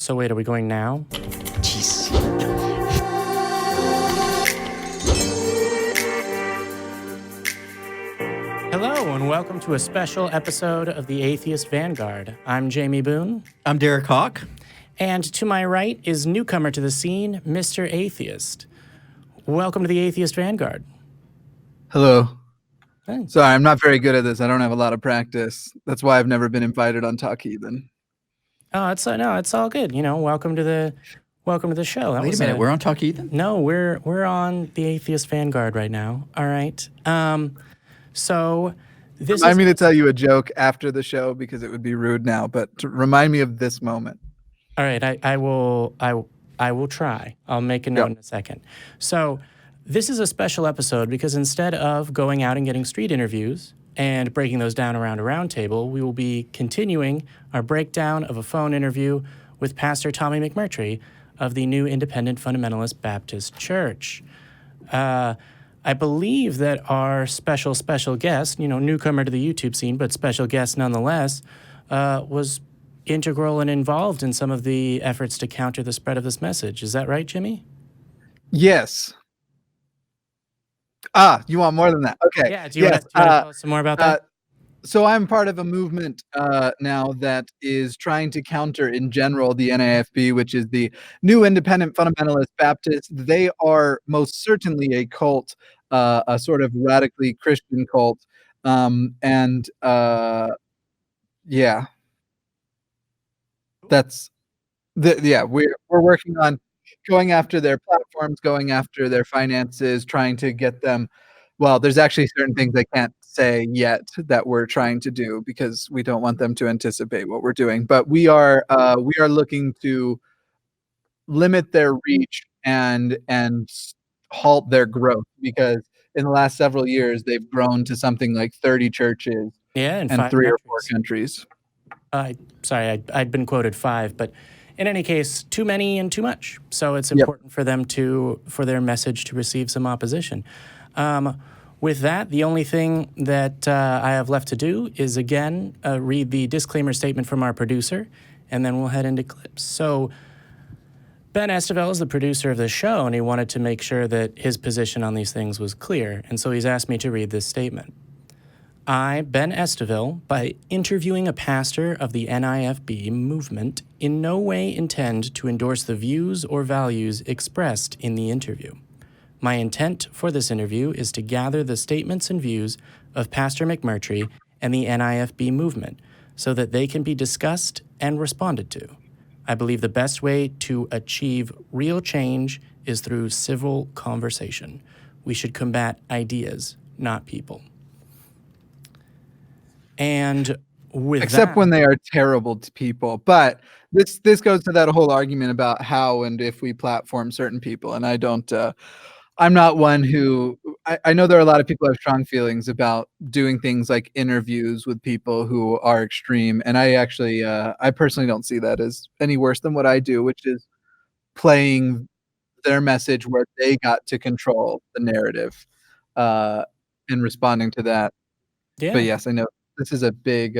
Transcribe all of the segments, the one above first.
So wait, are we going now? Jeez. Hello, and welcome to a special episode of the Atheist Vanguard. I'm Jamie Boone. I'm Derek Hawke. And to my right is newcomer to the scene, Mr. Atheist. Welcome to the Atheist Vanguard. Hello. Thanks. Sorry, I'm not very good at this. I don't have a lot of practice. That's why I've never been invited on Talk Heathen. Oh, it's all good. You know, welcome to the show. Wait a minute, we're on Talk Heathen? No, we're on the Atheist Vanguard right now. All right. So this Remind me to tell you a joke after the show because it would be rude now, but to remind me of this moment. All right, I will try. I'll make a note in a second. So this is a special episode because instead of going out and getting street interviews and breaking those down around a round table, we will be continuing our breakdown of a phone interview with Pastor Tommy McMurtry of the New Independent Fundamentalist Baptist Church. I believe that our special guest, newcomer to the YouTube scene, but special guest nonetheless, was integral and involved in some of the efforts to counter the spread of this message. Is that right, Jimmy? Yes. You want more than that? Okay. Yeah, do you want to tell us some more about that? So I'm part of a movement now that is trying to counter in general the NIFB, which is the New Independent Fundamentalist Baptist. They are most certainly a cult, a sort of radically Christian cult. Yeah. That's we're working on going after their platforms, going after their finances, trying to get them. Well, there's actually certain things I can't say yet that we're trying to do because we don't want them to anticipate what we're doing. But we are looking to limit their reach and halt their growth because in the last several years they've grown to something like 30 churches and 3 or 4 countries. Sorry, I'd been quoted 5, but in any case, too many and too much. So it's important for them for their message to receive some opposition. With that, the only thing that I have left to do is, again, read the disclaimer statement from our producer, and then we'll head into clips. So Ben Estevel is the producer of the show, and he wanted to make sure that his position on these things was clear, and so he's asked me to read this statement. I, Ben Estevel, by interviewing a pastor of the NIFB movement, in no way intend to endorse the views or values expressed in the interview. My intent for this interview is to gather the statements and views of Pastor McMurtry and the NIFB movement so that they can be discussed and responded to. I believe the best way to achieve real change is through civil conversation. We should combat ideas, not people. And except when they are terrible to people. But this goes to that whole argument about how and if we platform certain people. And I don't, I'm not one who, I know there are a lot of people who have strong feelings about doing things like interviews with people who are extreme. And I actually, I personally don't see that as any worse than what I do, which is playing their message where they got to control the narrative and responding to that. Yeah. But yes, I know. This is a big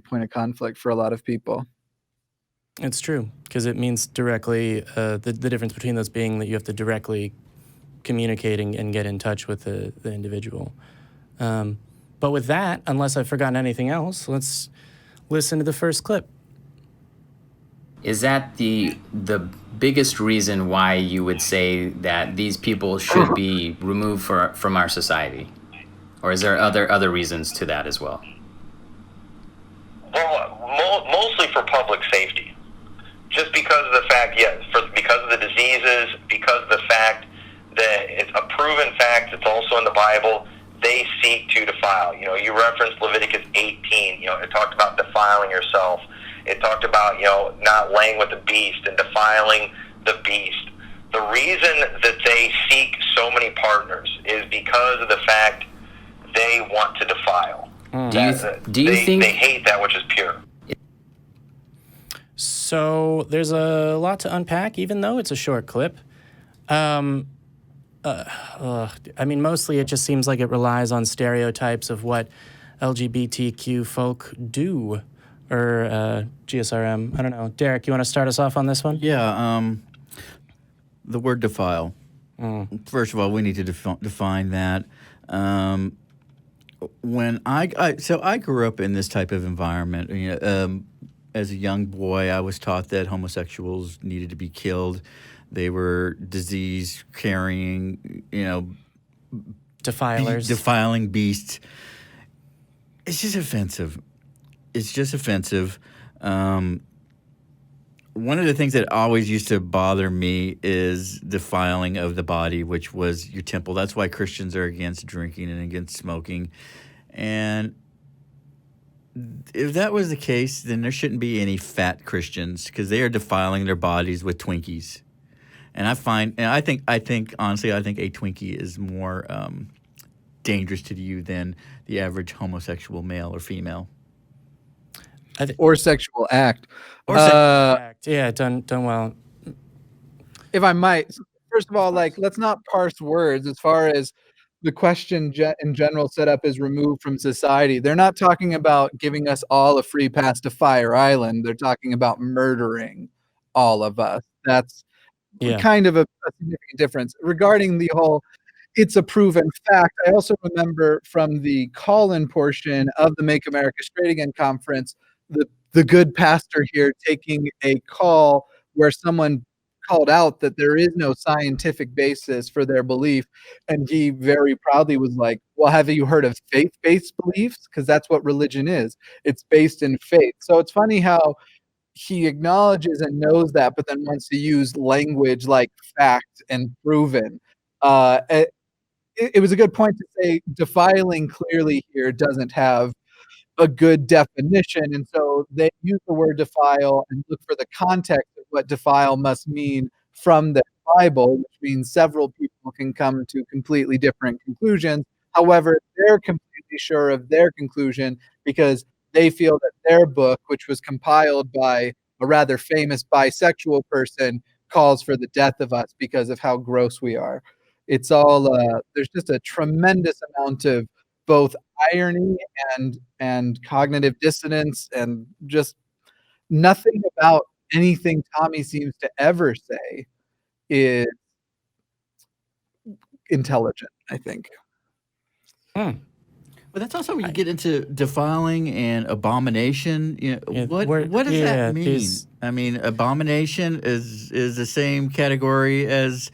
point of conflict for a lot of people. It's true because it means directly the difference between those being that you have to directly communicate and get in touch with the individual. But with that, unless I've forgotten anything else, let's listen to the first clip. Is that the biggest reason why you would say that these people should be removed from our society? Or is there other reasons to that as well? Well, mostly for public safety. Just because of the fact, because of the diseases, because of the fact that it's a proven fact, it's also in the Bible, they seek to defile. You referenced Leviticus 18, it talked about defiling yourself. It talked about, not laying with the beast and defiling the beast. The reason that they seek so many partners is because of the fact they want to defile. Do you think they hate that which is pure? So there's a lot to unpack, even though it's a short clip. Mostly it just seems like it relies on stereotypes of what LGBTQ folk do or GSRM. I don't know. Derek, you want to start us off on this one? Yeah. The word defile. First of all, we need to define that. When I grew up in this type of environment. As a young boy, I was taught that homosexuals needed to be killed. They were disease-carrying, Defilers. defiling beasts. It's just offensive. One of the things that always used to bother me is defiling of the body, which was your temple. That's why Christians are against drinking and against smoking. And if that was the case, then there shouldn't be any fat Christians because they are defiling their bodies with Twinkies. And I think honestly, a Twinkie is more dangerous to you than the average homosexual male or female. Or sexual act. Act. Yeah, done well. If I might, first of all, let's not parse words as far as the question in general set up is removed from society. They're not talking about giving us all a free pass to Fire Island. They're talking about murdering all of us. That's kind of a significant difference. Regarding the whole, it's a proven fact, I also remember from the call-in portion of the Make America Straight Again conference, the good pastor here taking a call where someone called out that there is no scientific basis for their belief, and he very proudly was like, well, have you heard of faith-based beliefs? Because that's what religion is. It's based in faith. So it's funny how he acknowledges and knows that, but then wants to use language like fact and proven. It was a good point to say defiling clearly here doesn't have a good definition, and so they use the word defile and look for the context of what defile must mean from the Bible, which means several people can come to completely different conclusions. However, they're completely sure of their conclusion because they feel that their book, which was compiled by a rather famous bisexual person, calls for the death of us because of how gross we are. It's all there's just a tremendous amount of both irony and cognitive dissonance, and just nothing about anything Tommy seems to ever say is intelligent, I think. But that's also when you get into defiling and abomination. What does that mean? I mean, abomination is the same category as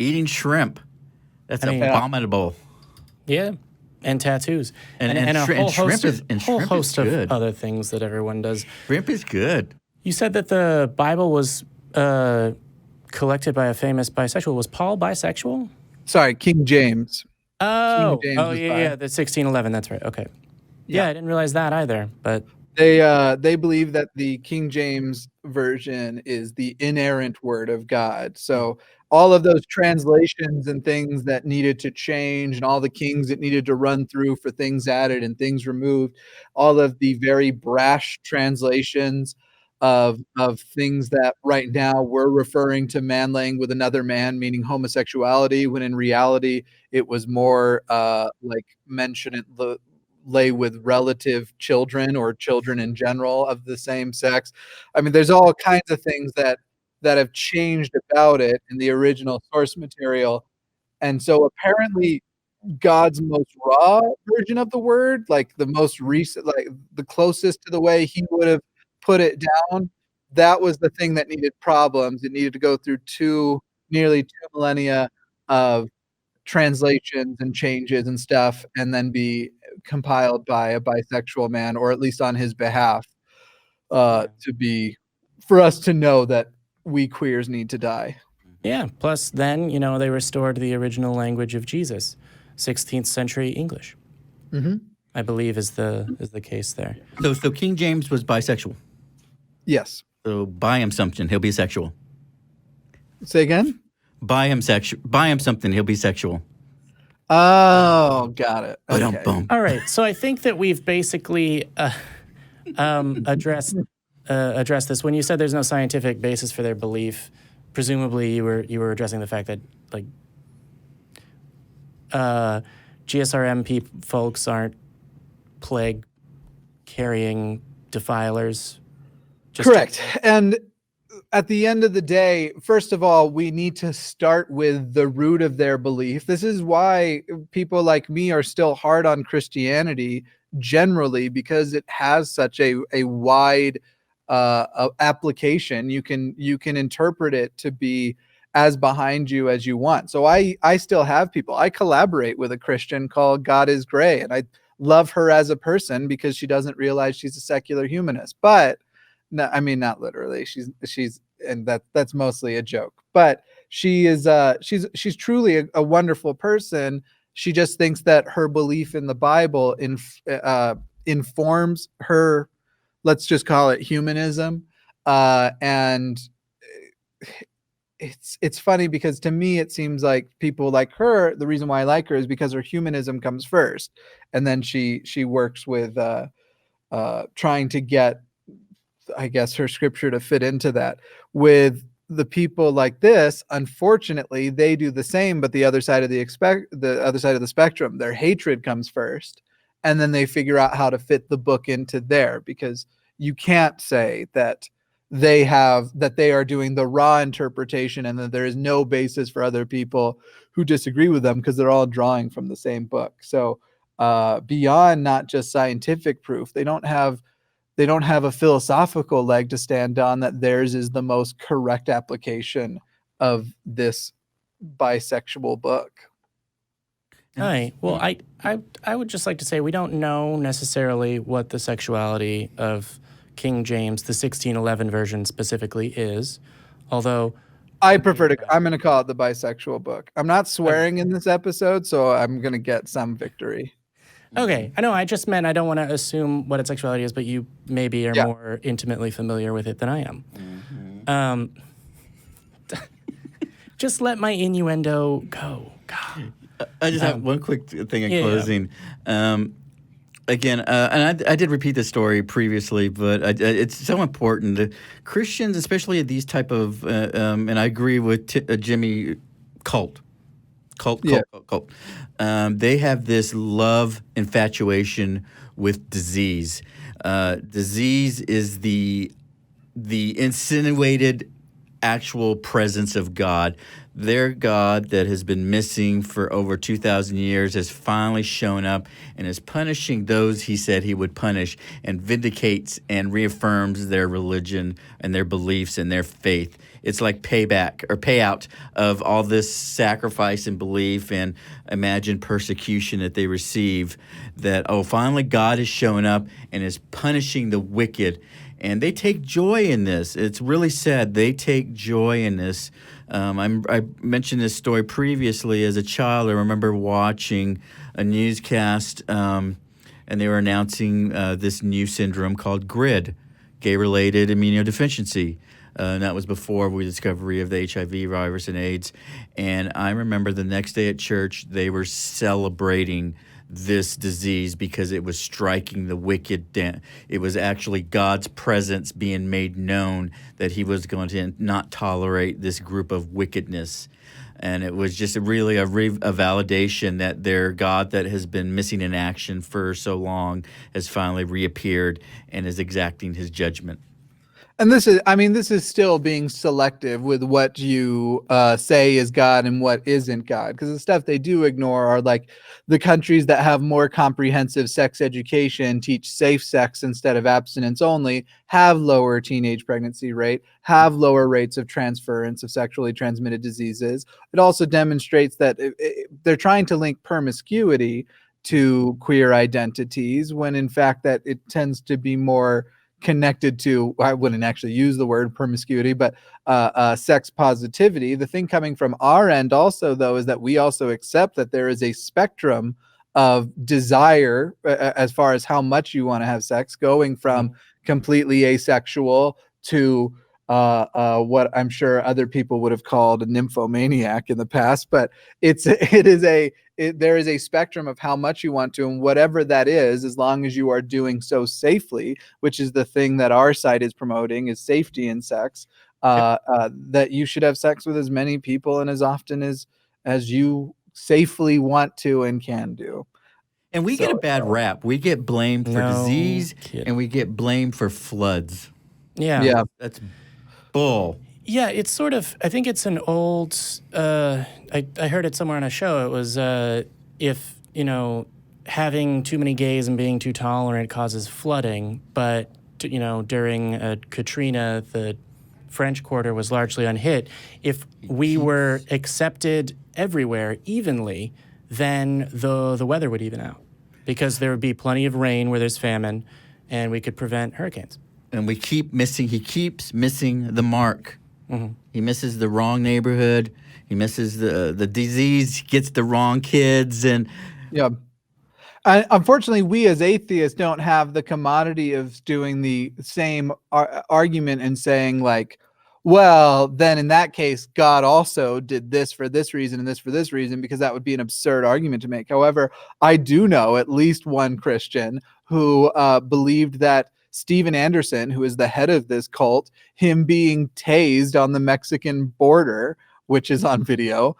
eating shrimp. That's abominable. Yeah. And tattoos. And a whole host of other things that everyone does. Shrimp is good. You said that the Bible was collected by a famous bisexual. Was Paul bisexual? Sorry, King James. Oh, King James the 1611. That's right. Okay. Yeah, I didn't realize that either. But they believe that the King James version is the inerrant word of God. So all of those translations and things that needed to change, and all the kings that needed to run through for things added and things removed, all of the very brash translations of things that right now we're referring to man laying with another man, meaning homosexuality, when in reality it was more like mention it lay with relative children or children in general of the same sex. I mean, there's all kinds of things that have changed about it in the original source material. And so apparently God's most raw version of the word, like the most recent, like the closest to the way he would have put it down, that was the thing that needed problems. It needed to go through nearly 2 millennia of translations and changes and stuff, and then be compiled by a bisexual man, or at least on his behalf, for us to know that we queers need to die. Yeah. Plus, then they restored the original language of Jesus, 16th century English. Mm-hmm. I believe is the case there. So King James was bisexual. Yes. So buy him something, he'll be sexual. Say again? Buy him something, he'll be sexual. Oh, got it. Okay. All right. So I think that we've basically addressed this. When you said there's no scientific basis for their belief, presumably you were addressing the fact that GSRM folks aren't plague carrying defilers. Correct. And at the end of the day, first of all, we need to start with the root of their belief. This is why people like me are still hard on Christianity generally, because it has such a wide application. You can interpret it to be as behind you as you want. So I still have people. I collaborate with a Christian called God is Gray, and I love her as a person because she doesn't realize she's a secular humanist. But no, I mean, not literally. She's and that's mostly a joke. But she is she's truly a wonderful person. She just thinks that her belief in the Bible informs her, let's just call it humanism. And it's funny because to me it seems like people like her, the reason why I like her is because her humanism comes first, and then she works with trying to get, I guess, her scripture to fit into that. With the people like this, unfortunately, they do the same, but the other side of the spectrum, their hatred comes first, and then they figure out how to fit the book into there, because you can't say that they are doing the raw interpretation and that there is no basis for other people who disagree with them, because they're all drawing from the same book. So beyond not just scientific proof, they don't have a philosophical leg to stand on that theirs is the most correct application of this bisexual book. Hi. Well, I would just like to say we don't know necessarily what the sexuality of King James, the 1611 version specifically is, although I'm going to call it the bisexual book. I'm not swearing in this episode, so I'm going to get some victory. Okay, I know. I just meant I don't want to assume what its sexuality is, but you maybe are more intimately familiar with it than I am. Just let my innuendo go. God. I just have one quick thing in closing. Again, and I did repeat this story previously, but it's so important. The Christians, especially at these type of, and I agree with Jimmy, cult. They have this love infatuation with disease. Disease is the insinuated actual presence of God. Their God that has been missing for over 2,000 years has finally shown up and is punishing those he said he would punish, and vindicates and reaffirms their religion and their beliefs and their faith. It's like payback or payout of all this sacrifice and belief and imagined persecution that they receive, that, finally God is showing up and is punishing the wicked. And they take joy in this. It's really sad. They take joy in this. I mentioned this story previously. As a child, I remember watching a newscast, and they were announcing this new syndrome called GRID, gay-related immunodeficiency. And that was before the discovery of the HIV virus and AIDS. And I remember the next day at church, they were celebrating this disease because it was striking the wicked down. It was actually God's presence being made known that he was going to not tolerate this group of wickedness. And it was just really a validation that their God that has been missing in action for so long has finally reappeared and is exacting his judgment. And this is still being selective with what you say is God and what isn't God, because the stuff they do ignore are like the countries that have more comprehensive sex education, teach safe sex instead of abstinence only, have lower teenage pregnancy rate, have lower rates of transference of sexually transmitted diseases. It also demonstrates that they're trying to link promiscuity to queer identities, when in fact that it tends to be more connected to, I wouldn't actually use the word promiscuity, but sex positivity. The thing coming from our end also, though, is that we also accept that there is a spectrum of desire as far as how much you want to have sex, going from completely asexual to what I'm sure other people would have called a nymphomaniac in the past. But there is a spectrum of how much you want to, and whatever that is, as long as you are doing so safely, which is the thing that our site is promoting, is safety in sex, that you should have sex with as many people and as often as you safely want to and can do. And we get a bad rap. We get blamed for disease, and we get blamed for floods. Yeah. Yeah. That's bull. Yeah, it's sort of, I think it's an old, I heard it somewhere on a show. It was if, having too many gays and being too tolerant causes flooding, but, during Katrina, the French Quarter was largely unhit. If we were accepted everywhere evenly, then the weather would even out because there would be plenty of rain where there's famine and we could prevent hurricanes. And he keeps missing the mark. Mm-hmm. He misses the wrong neighborhood. He misses the disease, gets the wrong kids. And Yeah. Unfortunately, we as atheists don't have the commodity of doing the same argument and saying like, well, then in that case, God also did this for this reason and this for this reason, because that would be an absurd argument to make. However, I do know at least one Christian who believed that Steven Anderson, who is the head of this cult, him being tased on the Mexican border, which is on video,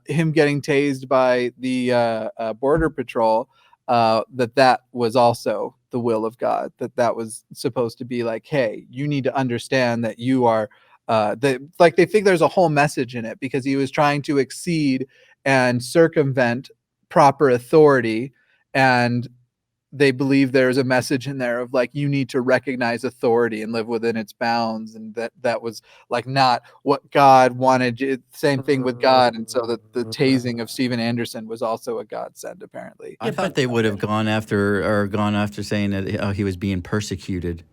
him getting tased by the border patrol, that was also the will of God, that was supposed to be like, hey, you need to understand that you are, they think there's a whole message in it because he was trying to exceed and circumvent proper authority, and they believe there's a message in there of like, you need to recognize authority and live within its bounds. And that was like not what God wanted. Same thing with God. And so the tasing of Steven Anderson was also a godsend, apparently. I thought they would have gone after saying that he was being persecuted.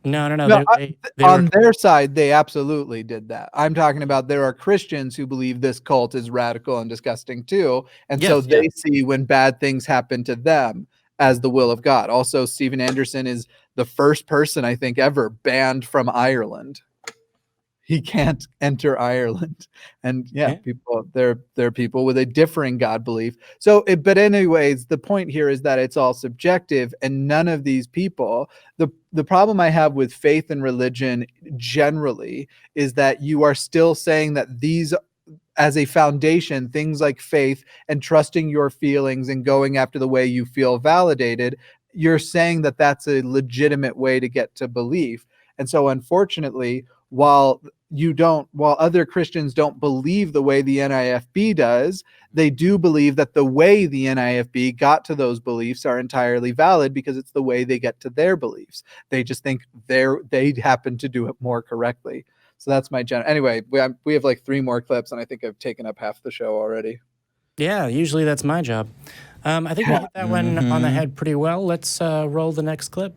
No. They On were, their side, they absolutely did that. I'm talking about there are Christians who believe this cult is radical and disgusting too. And so they see when bad things happen to them as the will of God. Also, Steven Anderson is the first person, I think, ever banned from Ireland. He can't enter Ireland. And people, they're people with a differing God belief. So, but anyways, the point here is that it's all subjective, and none of these people, the problem I have with faith and religion generally is that you are still saying that these, as a foundation, things like faith and trusting your feelings and going after the way you feel validated, you're saying that that's a legitimate way to get to belief. And so unfortunately, while other Christians don't believe the way the NIFB does, they do believe that the way the NIFB got to those beliefs are entirely valid because it's the way they get to their beliefs. They just think they happen to do it more correctly. So that's my general. Anyway, we have like 3 more clips, and I think I've taken up half the show already. Yeah, usually that's my job. I think we hit that one on the head pretty well. Let's roll the next clip.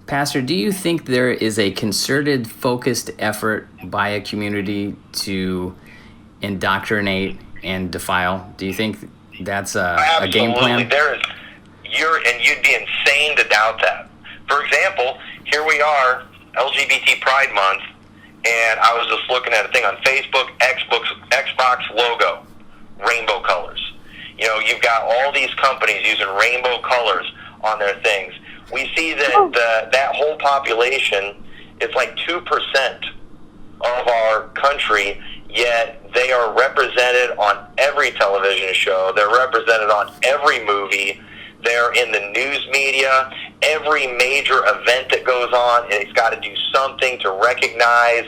Pastor, do you think there is a concerted, focused effort by a community to indoctrinate and defile? Do you think that's a game plan? Absolutely. You'd be insane to doubt that. For example, here we are, LGBT Pride Month, and I was just looking at a thing on Facebook, Xbox logo, rainbow colors. You've got all these companies using rainbow colors on their things. We see that that whole population is like 2% of our country, yet they are represented on every television show. They're represented on every movie. They're in the news media. Every major event that goes on, it's got to do something to recognize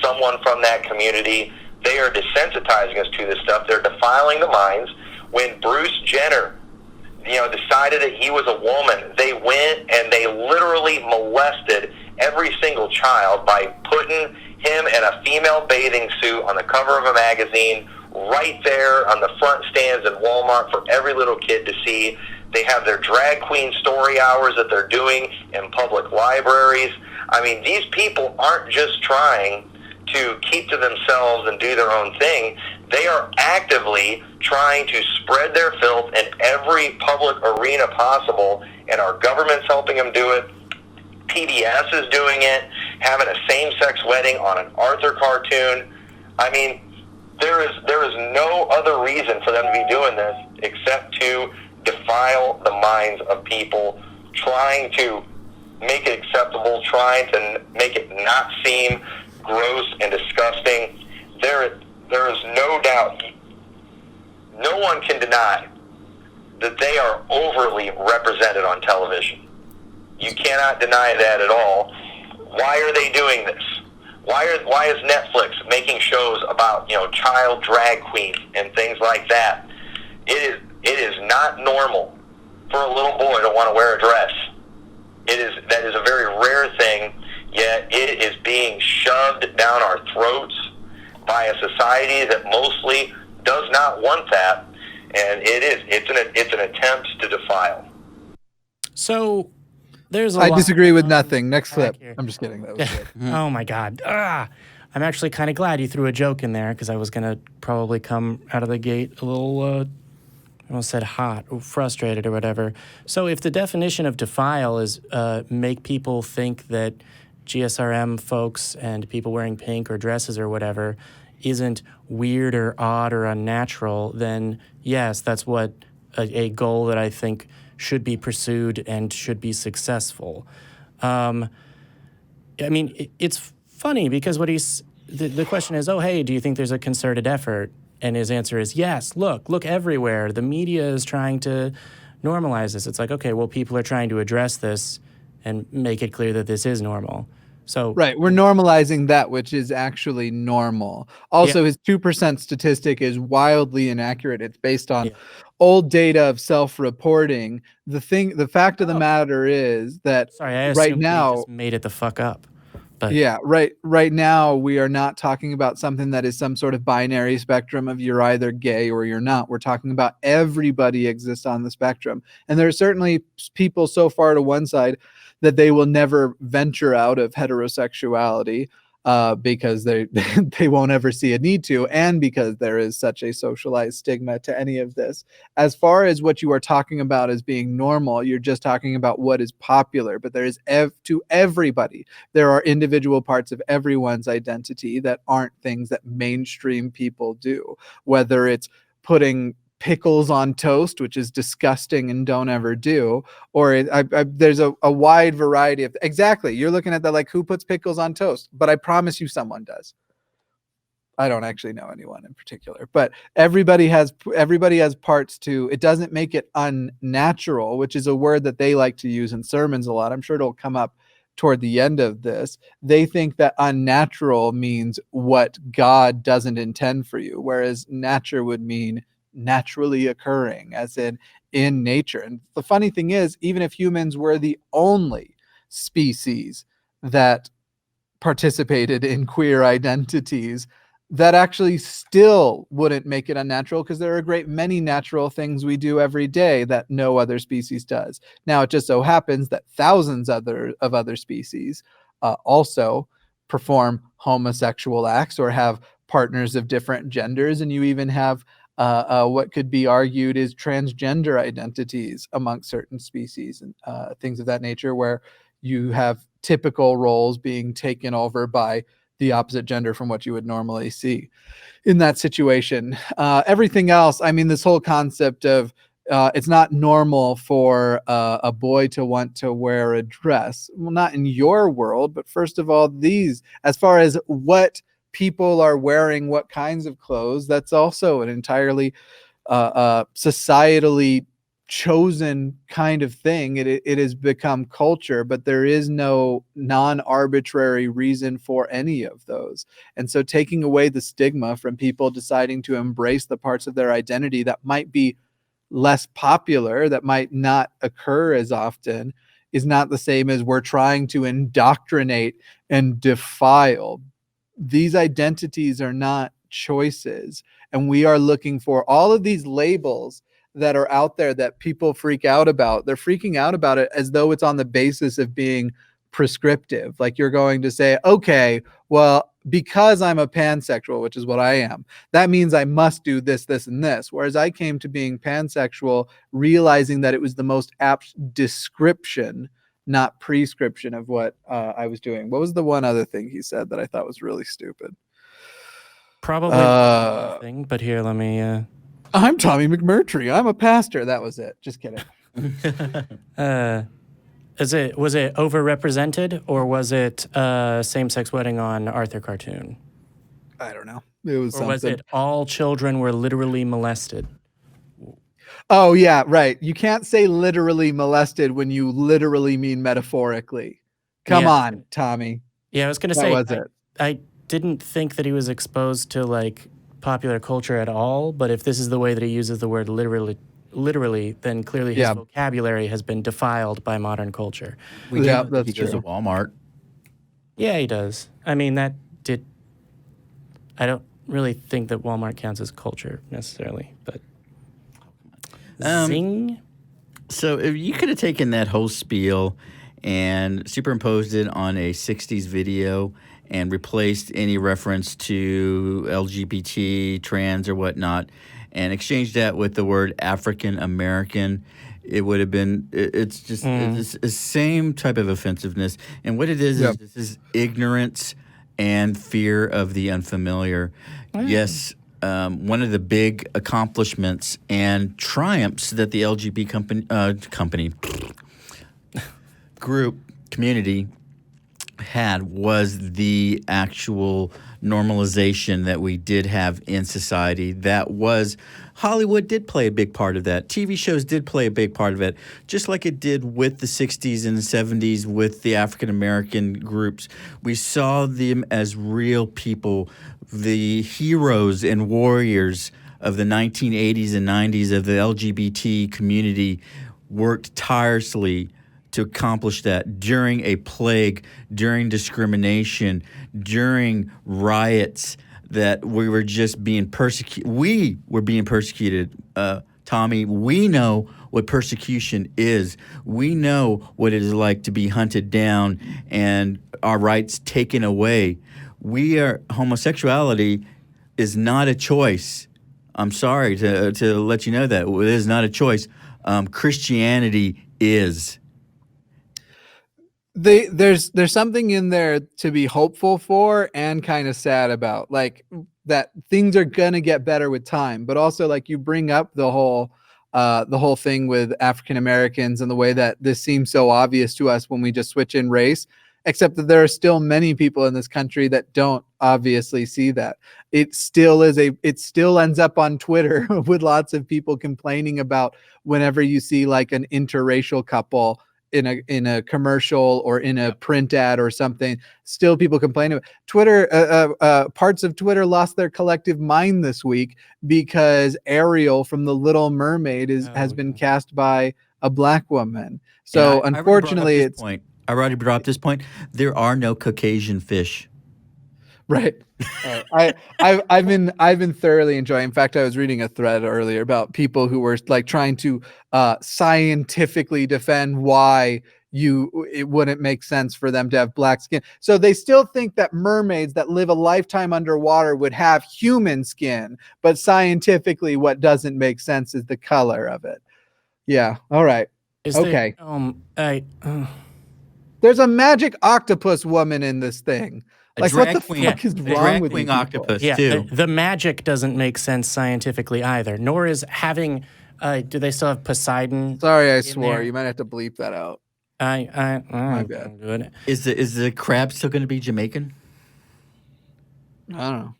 someone from that community. They are desensitizing us to this stuff. They're defiling the minds. When Bruce Jenner, decided that he was a woman, they went and they literally molested every single child by putting him in a female bathing suit on the cover of a magazine right there on the front stands in Walmart for every little kid to see. They have their drag queen story hours that they're doing in public libraries. I mean, these people aren't just trying to keep to themselves and do their own thing. They are actively trying to spread their filth in every public arena possible, and our government's helping them do it. PBS is doing it, having a same-sex wedding on an Arthur cartoon. I mean, there is no other reason for them to be doing this except to defile the minds of people, trying to make it acceptable, trying to make it not seem gross and disgusting. There is no doubt, no one can deny that they are overly represented on television. You cannot deny that at all. Why are they doing this? Why is Netflix making shows about, child drag queens and things like that? It is not normal for a little boy to want to wear a dress. That is a very rare thing, yet it is being shoved down our throats by a society that mostly does not want that, and it's an attempt to defile. So there's I disagree with nothing. Next clip. here. I'm just kidding. That was good. Oh my God. I'm actually kind of glad you threw a joke in there because I was going to probably come out of the gate a little, I almost said hot or frustrated or whatever. So if the definition of defile is make people think that GSRM folks and people wearing pink or dresses or whatever isn't weird or odd or unnatural, then yes, that's what a goal that I think should be pursued and should be successful. I mean, it's funny because what the question is, oh, hey, do you think there's a concerted effort? And his answer is yes, look everywhere. The media is trying to normalize this. It's like, okay, well, people are trying to address this and make it clear that this is normal. So Right, we're normalizing that which is actually normal. Also, his 2% statistic is wildly inaccurate. It's based on old data of self-reporting. The fact of the matter is that sorry, I assumed right now he just made it the fuck up. But yeah, right now we are not talking about something that is some sort of binary spectrum of you're either gay or you're not. We're talking about everybody exists on the spectrum. And there are certainly people so far to one side that they will never venture out of heterosexuality because they won't ever see a need to, and because there is such a socialized stigma to any of this. As far as what you are talking about as being normal, you're just talking about what is popular, but there is to everybody. There are individual parts of everyone's identity that aren't things that mainstream people do, whether it's putting pickles on toast, which is disgusting and don't ever do, or there's a wide variety of exactly. You're looking at that like, who puts pickles on toast? But I promise you someone does. I don't actually know anyone in particular, but everybody has parts to. It doesn't make it unnatural, which is a word that they like to use in sermons a lot. I'm sure it'll come up toward the end of this. They think that unnatural means what God doesn't intend for you, whereas nature would mean naturally occurring, as in nature. And the funny thing is, even if humans were the only species that participated in queer identities, that actually still wouldn't make it unnatural, because there are a great many natural things we do every day that no other species does. Now, it just so happens that thousands of other species also perform homosexual acts or have partners of different genders, and you even have what could be argued is transgender identities amongst certain species and things of that nature, where you have typical roles being taken over by the opposite gender from what you would normally see in that situation. Everything else, I mean, this whole concept of it's not normal for a boy to want to wear a dress. Well, not in your world, but first of all, as far as what people are wearing, what kinds of clothes, that's also an entirely societally chosen kind of thing. It has become culture, but there is no non-arbitrary reason for any of those. And so taking away the stigma from people deciding to embrace the parts of their identity that might be less popular, that might not occur as often, is not the same as we're trying to indoctrinate and defile. These identities are not choices, and we are looking for all of these labels that are out there that people freak out about. They're freaking out about it as though it's on the basis of being prescriptive. Like you're going to say, okay, well, because I'm a pansexual, which is what I am, that means I must do this, this, and this. Whereas I came to being pansexual realizing that it was the most apt description, not prescription of what I was doing. What was the one other thing he said that I thought was really stupid? probably the thing, but here, let me I'm Tommy McMurtry. I'm a pastor. That was it. Just kidding. was it overrepresented, or was it same-sex wedding on Arthur cartoon? I don't know. It was Or something. was it all children were literally molested? Oh yeah, right. You can't say literally molested when you literally mean metaphorically. Come Yeah. on, Tommy. Yeah, I was going to That say, was it. I didn't think that he was exposed to like popular culture at all, but if this is the way that he uses the word literally, then clearly his Yeah. vocabulary has been defiled by modern culture. We do Yeah, know that that's he goes to true. Walmart. Yeah, he does. I mean, I don't really think that Walmart counts as culture necessarily, but zing. So if you could have taken that whole spiel and superimposed it on a 60s video and replaced any reference to LGBT, trans, or whatnot, and exchanged that with the word African American, it would have been, it's just it's the same type of offensiveness. And what it is this is ignorance and fear of the unfamiliar. Yes, one of the big accomplishments and triumphs that the community had was the actual normalization that we did have in society. That was, Hollywood did play a big part of that. TV shows did play a big part of it, just like it did with the 60s and the 70s with the African American groups. We saw them as real people, the heroes and warriors of the 1980s and 90s of the LGBT community worked tirelessly to accomplish that during a plague, during discrimination, during riots, that we were just being persecuted. We were being persecuted. Tommy, we know what persecution is. We know what it is like to be hunted down and our rights taken away. Homosexuality is not a choice. I'm sorry to let you know that. It is not a choice. Christianity is. There's something in there to be hopeful for and kind of sad about, like that things are gonna get better with time, but also like you bring up the whole thing with African Americans and the way that this seems so obvious to us when we just switch in race, except that there are still many people in this country that don't obviously see that. It still ends up on Twitter with lots of people complaining about whenever you see like an interracial couple in a commercial or in a print ad or something, still people complain about Twitter. Parts of Twitter lost their collective mind this week because Ariel from The Little Mermaid has been cast by a black woman. So unfortunately, I already brought up this point. There are no Caucasian fish. Right. I've been thoroughly enjoying. In fact, I was reading a thread earlier about people who were like trying to scientifically defend why it wouldn't make sense for them to have black skin. So they still think that mermaids that live a lifetime underwater would have human skin, but scientifically, what doesn't make sense is the color of it. Yeah. All right. Okay. There's a magic octopus woman in this thing. Like, what the fuck is wrong with you octopus yeah, too? The magic doesn't make sense scientifically either, nor is having, do they still have Poseidon? Sorry, I swore. there? You might have to bleep that out. My bad. Good. Is the crab still going to be Jamaican? I don't know.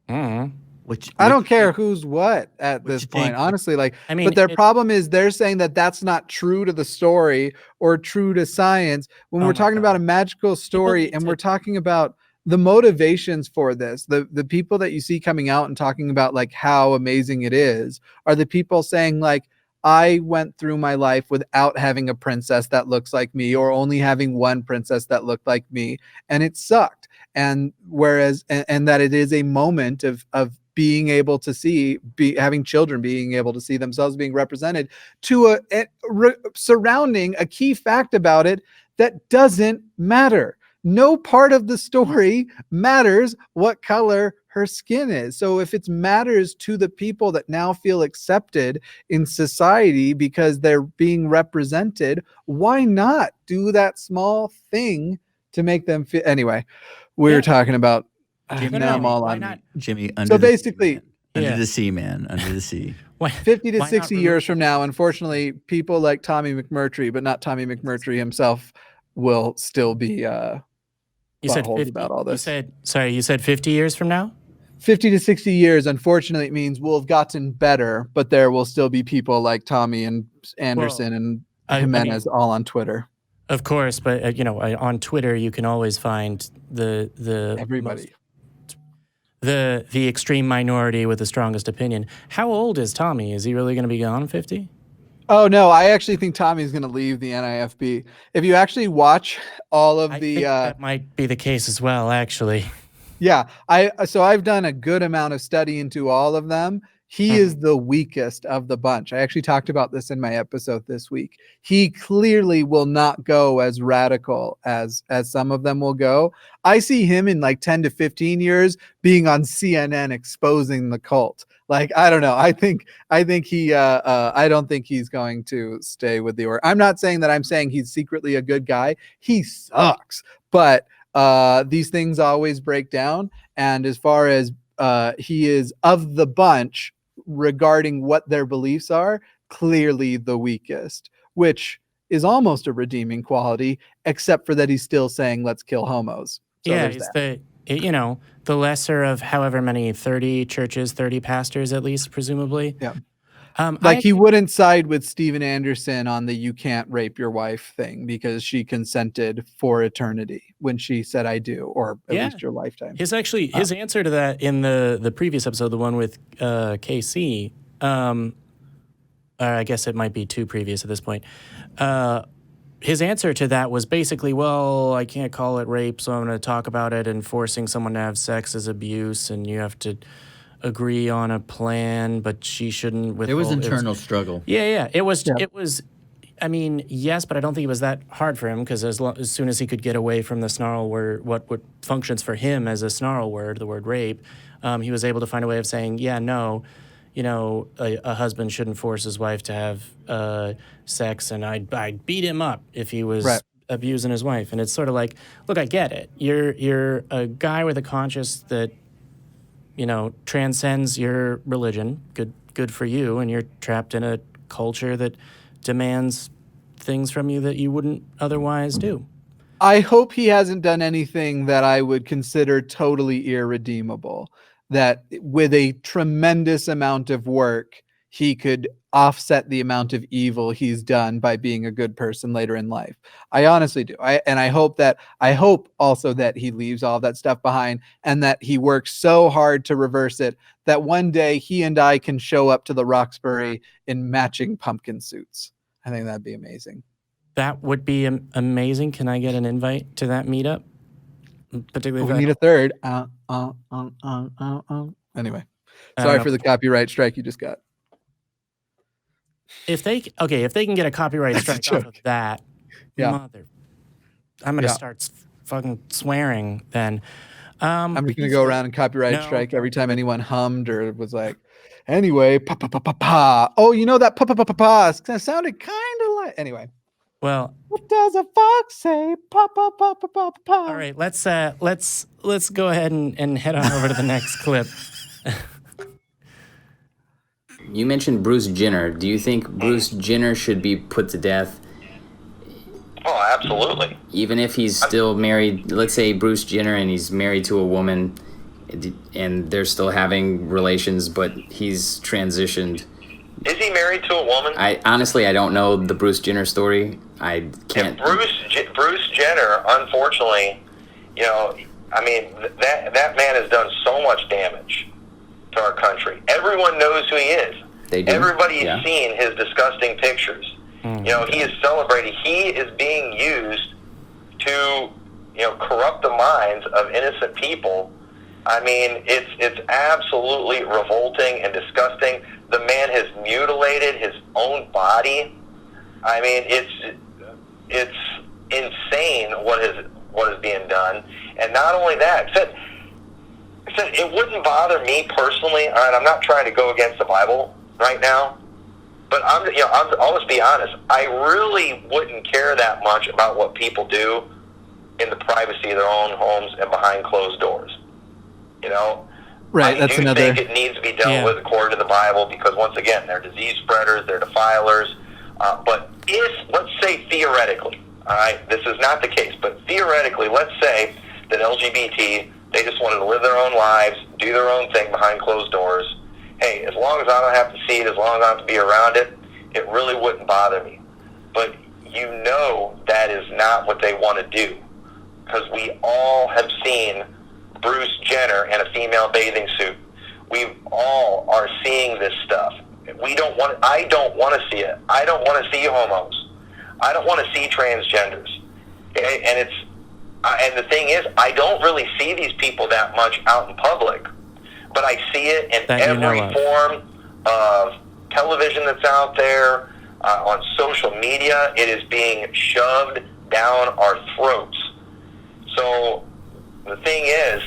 Mm-hmm. I don't care who's what at this point, honestly. Like, I mean, but their problem is they're saying that that's not true to the story or true to science. When we're talking about a magical story and we're talking about the motivations for this, the people that you see coming out and talking about like how amazing it is are the people saying like, I went through my life without having a princess that looks like me or only having one princess that looked like me, and it sucked. And whereas and that it is a moment of being able to having children being able to see themselves being represented to surrounding a key fact about it that doesn't matter. No part of the story matters what color her skin is. So if it matters to the people that now feel accepted in society because they're being represented, why not do that small thing to make them feel? Anyway, we were talking about Jimmy, under the sea, man, under the sea. 50 to 60 years from now, unfortunately, people like Tommy McMurtry, but not Tommy McMurtry himself, will still be you said 50 about all this. You said 50 years from now? 50 to 60 years, unfortunately, it means we'll have gotten better, but there will still be people like Tommy and Anderson and Jimenez all on Twitter. Of course, but on Twitter you can always find the Everybody. the extreme minority with the strongest opinion. How old is Tommy? Is he really going to be gone 50? Oh no, I actually think Tommy's going to leave the NIFB. If you actually watch all of I the, think that might be the case as well, actually. yeah, I've done a good amount of study into all of them. He is the weakest of the bunch. I actually talked about this in my episode this week. He clearly will not go as radical as some of them will go. I see him in like 10 to 15 years being on CNN exposing the cult. Like, I don't know. I think he I don't think he's going to stay with the I'm not saying that I'm saying he's secretly a good guy. He sucks. But these things always break down. And as far as he is of the bunch regarding what their beliefs are, clearly the weakest, which is almost a redeeming quality, except for that he's still saying, let's kill homos. So yeah, he's the lesser of however many, 30 churches, 30 pastors at least, presumably. Yeah. He wouldn't side with Steven Anderson on the you can't rape your wife thing because she consented for eternity when she said I do, or at least your lifetime. His answer to that in the previous episode, the one with KC, I guess it might be two previous at this point, his answer to that was basically, well, I can't call it rape, so I'm going to talk about it, and forcing someone to have sex is abuse, and you have to agree on a plan, but she shouldn't withhold. It was internal struggle. Yeah. It was, I mean, yes, but I don't think it was that hard for him, because as soon as he could get away from the snarl word, what functions for him as a snarl word, the word rape, he was able to find a way of saying, yeah, no, a husband shouldn't force his wife to have sex, and I'd beat him up if he was abusing his wife. And it's sort of like, look, I get it. You're a guy with a conscience that, transcends your religion. Good for you. And you're trapped in a culture that demands things from you that you wouldn't otherwise do. I hope he hasn't done anything that I would consider totally irredeemable, that with a tremendous amount of work, he could offset the amount of evil he's done by being a good person later in life. I honestly do. I hope also that he leaves all that stuff behind, and that he works so hard to reverse it that one day he and I can show up to the Roxbury in matching pumpkin suits. I think that'd be amazing. That would be amazing. Can I get an invite to that meetup? Particularly, we need a third. Anyway, sorry for the copyright strike you just got. If they can get a copyright strike off of that, I'm gonna start fucking swearing then. I'm just gonna go around and copyright strike every time anyone hummed or was like, anyway, pa pa pa pa pa. Oh, that pa pa pa pa pa sounded kind of like. Anyway. Well, what does a fox say? Pa pa pa pa pa pa. All right, let's go ahead and head on over to the next clip. You mentioned Bruce Jenner. Do you think Bruce Jenner should be put to death? Oh, absolutely. Even if he's still married, let's say Bruce Jenner and he's married to a woman and they're still having relations, but he's transitioned. Is he married to a woman? I don't know the Bruce Jenner story. I can't. Bruce Jenner, unfortunately, that man has done so much damage to our country. Everyone knows who he is. They do. Everybody has seen his disgusting pictures. He is celebrated. He is being used to, corrupt the minds of innocent people. I mean, it's absolutely revolting and disgusting. The man has mutilated his own body. I mean, it's insane what is being done. And not only that, it wouldn't bother me personally. All right, I'm not trying to go against the Bible right now, but I'll just be honest. I really wouldn't care that much about what people do in the privacy of their own homes and behind closed doors. Right, I do think it needs to be dealt with according to the Bible, because once again, they're disease spreaders, they're defilers. But if, let's say theoretically, all right, this is not the case, but theoretically, let's say that LGBT They just wanted to live their own lives, do their own thing behind closed doors. Hey, as long as I don't have to see it, as long as I don't have to be around it, it really wouldn't bother me. But you know that is not what they want to do, because we all have seen Bruce Jenner in a female bathing suit. We all are seeing this stuff. I don't want to see it. I don't want to see homos. I don't want to see transgenders. Okay? And the thing is, I don't really see these people that much out in public, but I see it in every form of television that's out there, on social media. It is being shoved down our throats. So the thing is,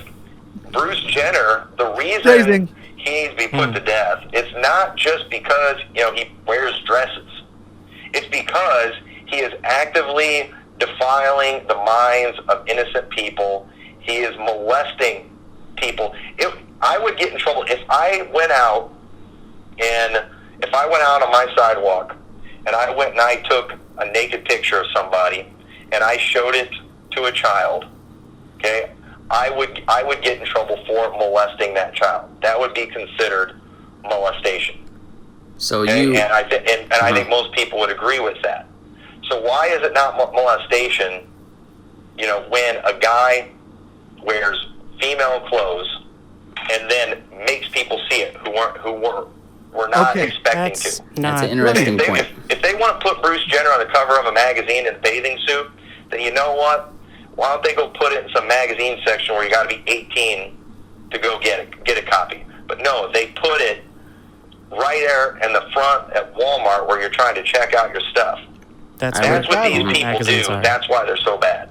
Bruce Jenner, the reason he needs to be put to death, it's not just because he wears dresses. It's because he is actively defiling the minds of innocent people. He is molesting people. I would get in trouble if I went out on my sidewalk and I went and I took a naked picture of somebody and I showed it to a child. Okay, I would get in trouble for molesting that child. That would be considered molestation. So okay? I think most people would agree with that. So why is it not molestation? When a guy wears female clothes and then makes people see it who were not expecting to. That's an interesting point. If they want to put Bruce Jenner on the cover of a magazine in a bathing suit, then you know what? Why don't they go put it in some magazine section where you got to be 18 to go get a copy? But no, they put it right there in the front at Walmart where you're trying to check out your stuff. That's what these people do. That's why they're so bad.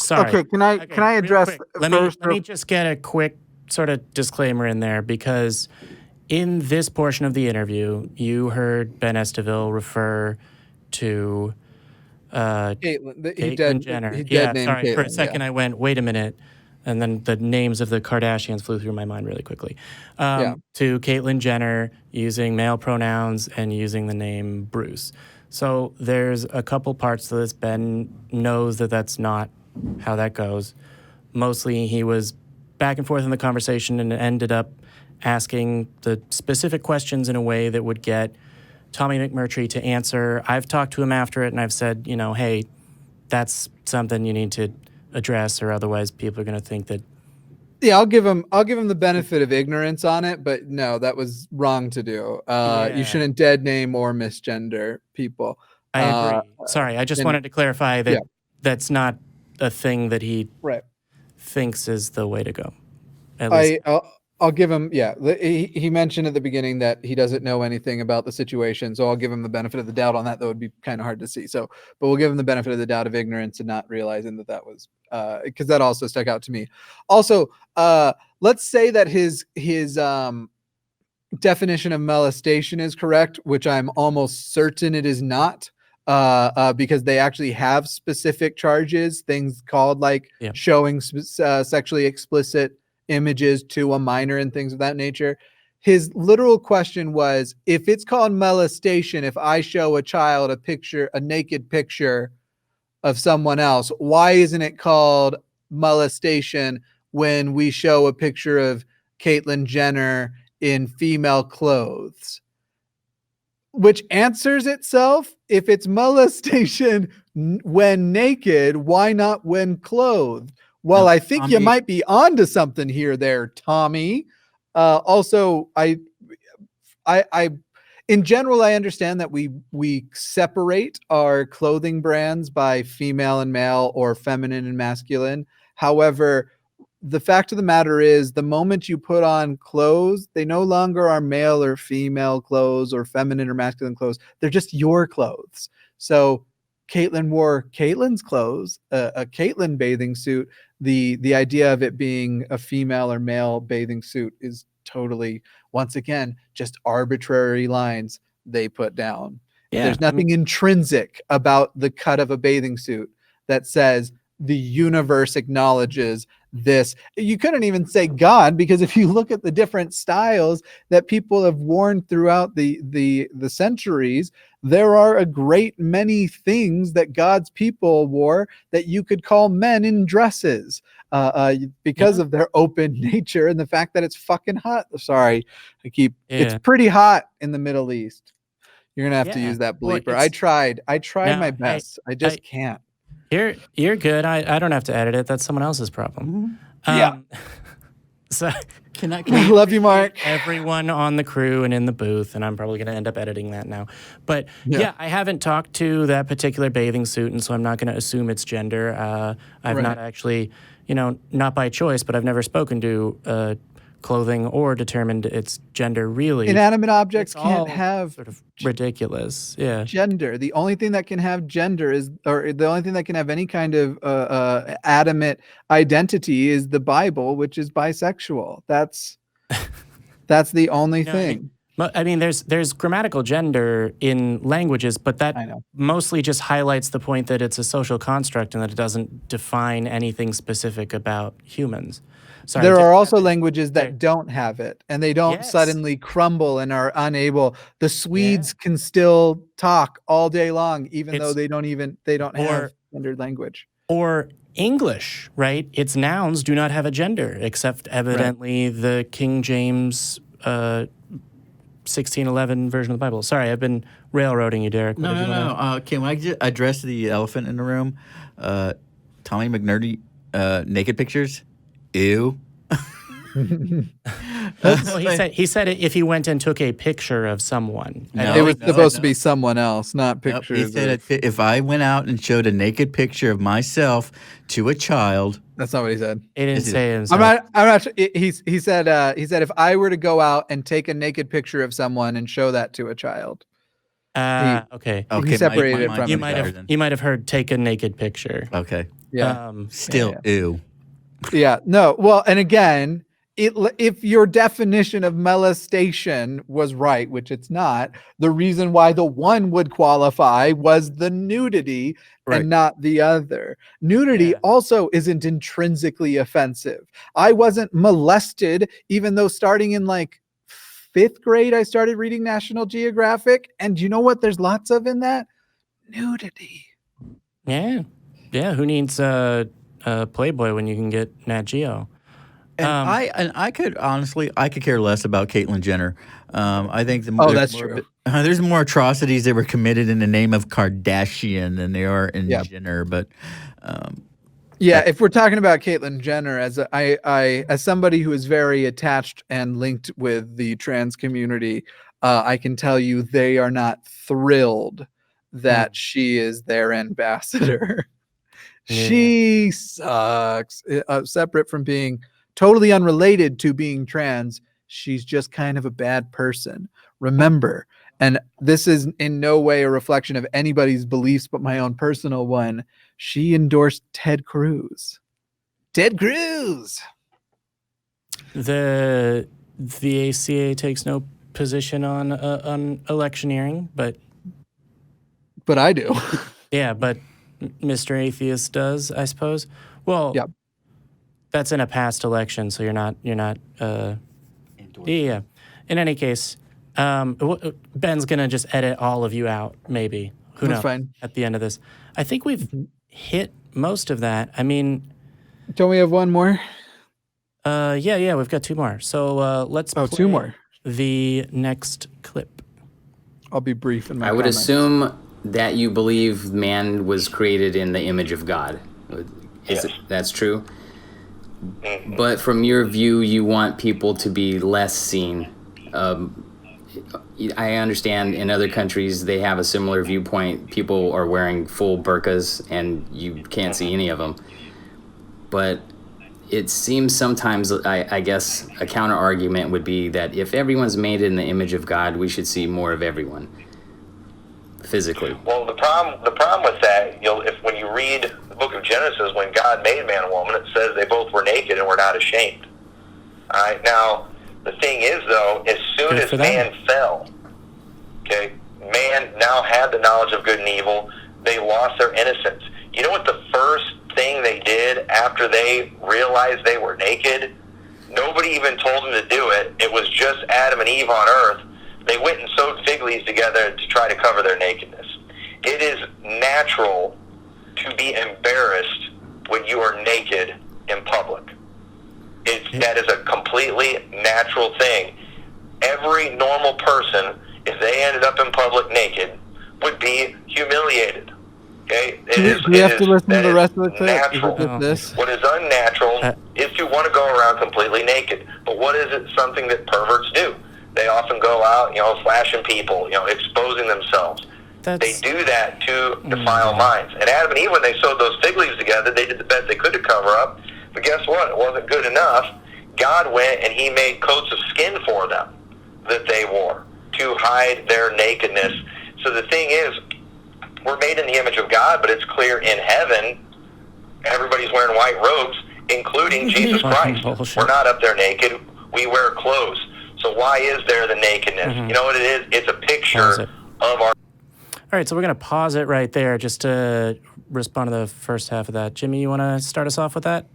Sorry. Okay, can I address let me just get a quick sort of disclaimer in there, because in this portion of the interview, you heard Ben Esteville refer to Caitlyn Jenner. Sorry. For a second, I went, wait a minute. And then the names of the Kardashians flew through my mind really quickly. To Caitlyn Jenner using male pronouns and using the name Bruce. So there's a couple parts to this. Ben knows that that's not how that goes. Mostly he was back and forth in the conversation and ended up asking the specific questions in a way that would get Tommy McMurtry to answer. I've talked to him after it and I've said, hey, that's something you need to address, or otherwise people are going to think that. Yeah, I'll give him the benefit of ignorance on it, but no, that was wrong to do. You shouldn't dead name or misgender people. I agree. Sorry, I just wanted to clarify that that's not a thing that he thinks is the way to go. At least. I'll give him, he mentioned at the beginning that he doesn't know anything about the situation, so I'll give him the benefit of the doubt on that. That would be kind of hard to see. But we'll give him the benefit of the doubt of ignorance and not realizing that was, because that also stuck out to me. Also, let's say that his definition of molestation is correct, which I'm almost certain it is not, because they actually have specific charges, things called like showing sexually explicit images to a minor and things of that nature. His literal question was, if it's called molestation, if I show a child a naked picture of someone else, why isn't it called molestation when we show a picture of Caitlyn Jenner in female clothes? Which answers itself. If it's molestation when naked, why not when clothed? Well, I think you might be onto something here there, Tommy. Also, I in general, I understand that we separate our clothing brands by female and male or feminine and masculine. However, the fact of the matter is, the moment you put on clothes, they no longer are male or female clothes or feminine or masculine clothes. They're just your clothes. So Caitlyn wore Caitlyn's clothes, a Caitlyn bathing suit. The idea of it being a female or male bathing suit is totally, once again, just arbitrary lines they put down. There's nothing intrinsic about the cut of a bathing suit that says the universe acknowledges this. You couldn't even say God, because if you look at the different styles that people have worn throughout the centuries, there are a great many things that God's people wore that you could call men in dresses, because of their open nature and the fact that it's fucking hot. Sorry, it's pretty hot in the Middle East. You're gonna have to use that bleeper. Well, I tried my best. I just can't. You're good. I don't have to edit it. That's someone else's problem. Yeah. So Can I Love you, Mark. everyone on the crew and in the booth, and I'm probably going to end up editing that now. But yeah, I haven't talked to that particular bathing suit, and so I'm not going to assume its gender. I've not actually, not by choice, but I've never spoken to clothing or determined its gender, really. Inanimate objects It's can't all have sort of ridiculous. Yeah. gender. The only thing that can have gender or the only thing that can have any kind of adamant identity is the Bible, which is bisexual. That's the only thing. I mean, there's grammatical gender in languages, but that mostly just highlights the point that it's a social construct and that it doesn't define anything specific about humans. Sorry, there are also languages that don't have it, and they don't suddenly crumble and are unable. The Swedes can still talk all day long, even though they don't have gendered language. Or English, right? Its nouns do not have a gender, except evidently the King James 1611 version of the Bible. Sorry, I've been railroading you, Derek. No. Can I just address the elephant in the room? Tommy McMurtry naked pictures. Ew. Well, he said it if he went and took a picture of someone. It was supposed to be someone else, not pictures. He said if I went out and showed a naked picture of myself to a child. That's not what he said. He didn't say himself. I'm not. He said if I were to go out and take a naked picture of someone and show that to a child. Okay. He separated it from. You might have heard take a naked picture. Okay. Yeah. Ew. Yeah. No. Well, and again, if your definition of molestation was right, which it's not, the reason why the one would qualify was the nudity and not the other. Nudity also isn't intrinsically offensive. I wasn't molested, even though starting in like 5th grade, I started reading National Geographic. And you know what there's lots of in that? Nudity. Yeah. Yeah. Who needs Playboy when you can get Nat Geo? And I could care less about Caitlyn Jenner. I think there's more atrocities that were committed in the name of Kardashian than there are in Jenner. But if we're talking about Caitlyn Jenner, as somebody who is very attached and linked with the trans community, I can tell you they are not thrilled that she is their ambassador. She sucks. Separate from being totally unrelated to being trans, she's just kind of a bad person. Remember, and this is in no way a reflection of anybody's beliefs but my own personal one, she endorsed Ted Cruz. Ted Cruz! The ACA takes no position on electioneering, but I do. Yeah, but Mr. Atheist does, I suppose. Well, that's in a past election, so you're not. In any case, Ben's gonna just edit all of you out, maybe. Who knows? Fine. At the end of this, I think we've hit most of that. I mean, don't we have one more? Yeah, we've got 2 more. So let's play 2 more. The next clip. I'll be brief in my I would comments. assume that you believe man was created in the image of God. That's true? But from your view, you want people to be less seen. I understand in other countries they have a similar viewpoint. People are wearing full burqas and you can't see any of them. But it seems sometimes, I guess, a counter argument would be that if everyone's made in the image of God, we should see more of everyone. Physically. Well, the problem with that, when you read the book of Genesis, when God made man and woman, it says they both were naked and were not ashamed. All right. Now, the thing is, though, as soon as man fell, man now had the knowledge of good and evil. They lost their innocence. You know what the first thing they they did after they realized they were naked, nobody even told them to do it. It was just Adam and Eve on earth. They went and sewed fig leaves together to try to cover their nakedness. It is natural to be embarrassed when you are naked in public. That is a completely natural thing. Every normal person, if they ended up in public naked, would be humiliated. Okay? Do we have to listen to the rest of the clip? Natural. Is it just this? What is unnatural is to want to go around completely naked. But what is it? Something that perverts do. They often go out, slashing people, exposing themselves. They do that to defile minds. And Adam and Eve, when they sewed those fig leaves together, they did the best they could to cover up. But guess what? It wasn't good enough. God went and he made coats of skin for them that they wore to hide their nakedness. So the thing is, we're made in the image of God, but it's clear in heaven, everybody's wearing white robes, including Jesus Christ. We're not up there naked. We wear clothes. So why is there the nakedness? You know what it is? It's a picture of our... All right, so we're going to pause it right there just to respond to the first half of that. Jimmy, you want to start us off with that?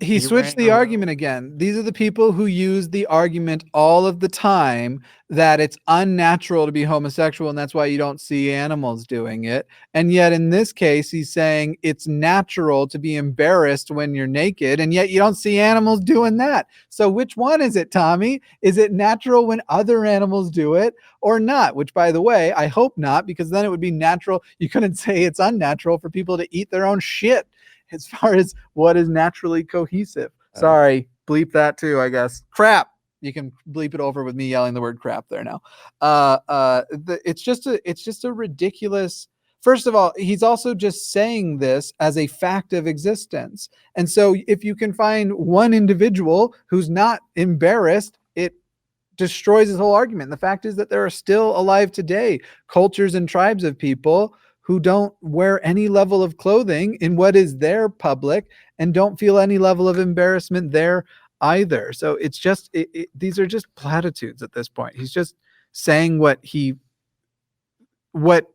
He switched the argument again. These are the people who use the argument all of the time that it's unnatural to be homosexual, and that's why you don't see animals doing it. And yet in this case, he's saying it's natural to be embarrassed when you're naked, and yet you don't see animals doing that. So which one is it, Tommy? Is it natural when other animals do it or not? Which, by the way, I hope not, because then it would be natural. You couldn't say it's unnatural for people to eat their own shit. As far as what is naturally cohesive. Sorry, bleep that too, I guess. Crap. You can bleep it over with me yelling the word crap there now. It's just a ridiculous. First of all, he's also just saying this as a fact of existence. And so if you can find one individual who's not embarrassed, it destroys his whole argument. And the fact is that there are still alive today cultures and tribes of people who don't wear any level of clothing in what is their public and don't feel any level of embarrassment there either. So it's just, these are just platitudes at this point. He's just saying what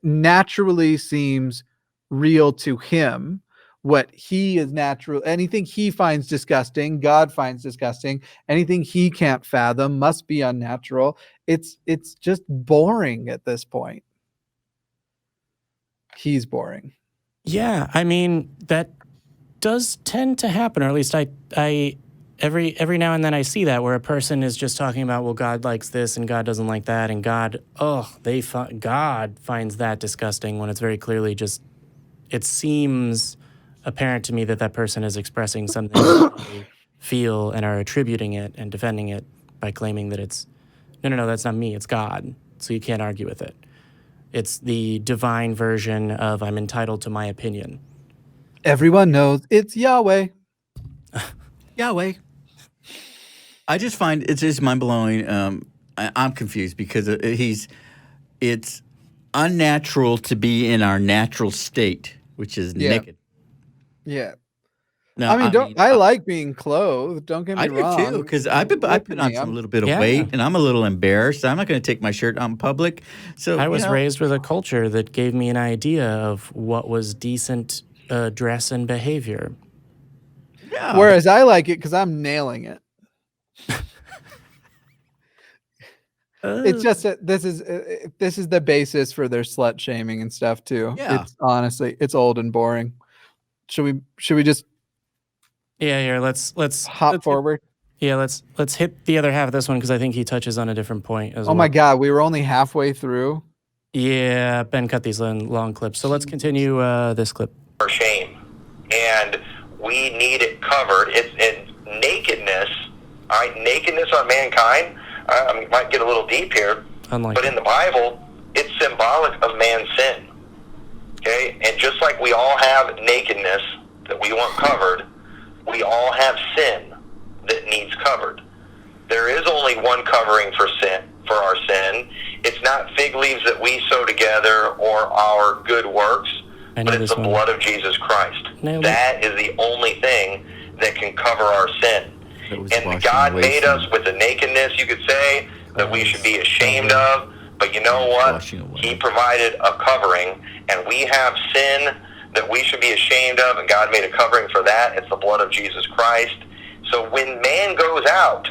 naturally seems real to him, what he is natural, anything he finds disgusting, God finds disgusting, anything he can't fathom must be unnatural. It's just boring at this point. He's boring. Yeah, I mean, that does tend to happen, or at least I every now and then I see that where a person is just talking about, well, God likes this and God doesn't like that, and God finds that disgusting, when it's very clearly just, it seems apparent to me that person is expressing something that they feel and are attributing it and defending it by claiming that it's, no, that's not me, it's God, so you can't argue with it. It's the divine version of I'm entitled to my opinion. Everyone knows it's Yahweh. Yahweh. I just find it's just mind-blowing. I'm confused because it's unnatural to be in our natural state, which is naked. Yeah. No, I like being clothed. Don't get me wrong. I do too, because I put on a little bit of weight, and I'm a little embarrassed. I'm not going to take my shirt out in public. So I was raised with a culture that gave me an idea of what was decent dress and behavior. Yeah. Whereas I like it because I'm nailing it. It's just that this is the basis for their slut shaming and stuff too. Yeah. It's honestly, it's old and boring. Should we just? Yeah, here, let's hop forward. Let's hit the other half of this one, because I think he touches on a different point as well. Oh my God, we were only halfway through. Yeah, Ben cut these long clips. So let's continue this clip. For shame, and we need it covered. It's in nakedness. All right, nakedness on mankind. I might get a little deep here, but in the Bible, it's symbolic of man's sin. Okay, and just like we all have nakedness that we want covered, we all have sin that needs covered. There is only one covering for our sin. It's not fig leaves that we sew together or our good works, but it's the blood of Jesus Christ. That is the only thing that can cover our sin. And God made us with a nakedness, you could say, that we should be ashamed of. But you know what? He provided a covering, and we have sin that we should be ashamed of, and God made a covering for that. It's the blood of Jesus Christ. So when man goes out